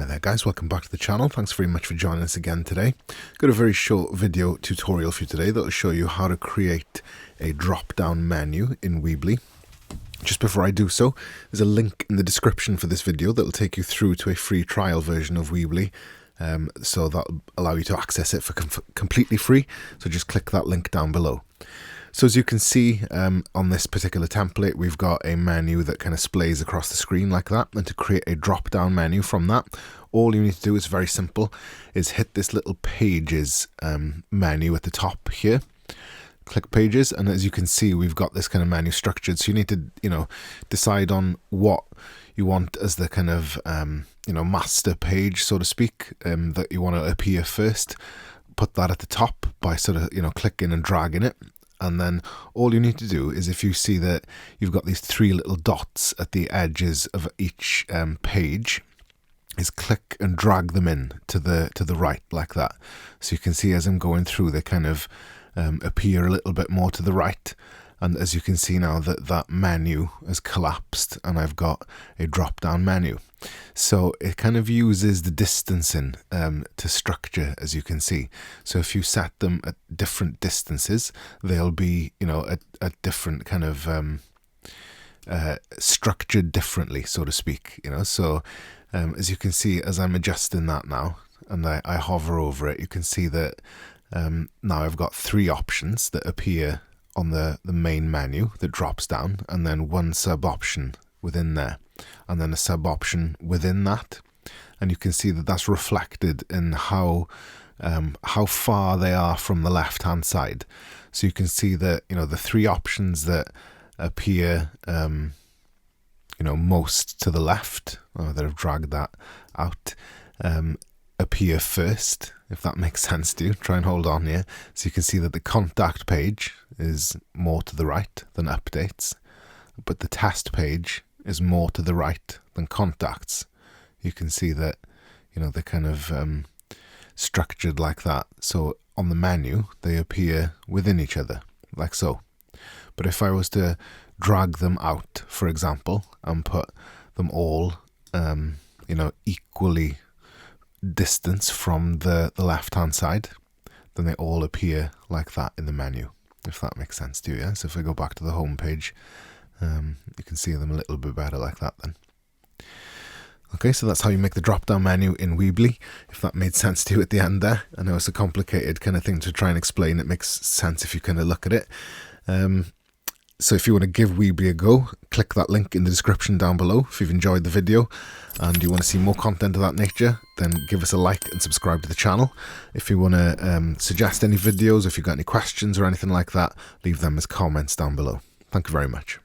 Hi there guys, welcome back to the channel. Thanks very much for joining us again today. Got a very short video tutorial for you today that will show you how to create a drop-down menu in Weebly. Just before I do so, there's a link in the description for this video that will take you through to a free trial version of Weebly. So that'll allow you to access it for completely free. So just click that link down below. So as you can see on this particular template, we've got a menu that kind of splays across the screen like that. And to create a drop-down menu from that, all you need to do is very simple, is hit this little pages menu at the top here. Click pages, and as you can see, we've got this kind of menu structured. So you need to, decide on what you want as the kind of, master page, so to speak, that you want to appear first. Put that at the top by sort of, clicking and dragging it. And then all you need to do is, if you see that you've got these three little dots at the edges of each page, is click and drag them in to the right like that. So you can see as I'm going through, they kind of appear a little bit more to the right. And as you can see now that menu has collapsed and I've got a drop-down menu. So it kind of uses the distancing to structure, as you can see. So if you set them at different distances, they'll be, at different kind of structured differently, so to speak. So as you can see, as I'm adjusting that now, and I hover over it, you can see that now I've got three options that appear on the main menu that drops down, and then one sub option within there, and then a sub option within that. And you can see that that's reflected in how far they are from the left hand side. So you can see that the three options that appear most to the left, that have dragged that out, appear first, if that makes sense to you. Try and hold on here. So you can see that the contact page is more to the right than updates, but the test page is more to the right than contacts. You can see that they're kind of structured like that. So on the menu they appear within each other like so. But if I was to drag them out, for example, and put them all equally distance from the left hand side, then they all appear like that in the menu, if that makes sense to you. Yeah? So if I go back to the home page, you can see them a little bit better like that then. Okay, so that's how you make the drop down menu in Weebly, if that made sense to you at the end there. I know it's a complicated kind of thing to try and explain. It makes sense if you kind of look at it. So if you want to give Weebly a go, click that link in the description down below. If you've enjoyed the video and you want to see more content of that nature, then give us a like and subscribe to the channel. If you want to suggest any videos, if you've got any questions or anything like that, leave them as comments down below. Thank you very much.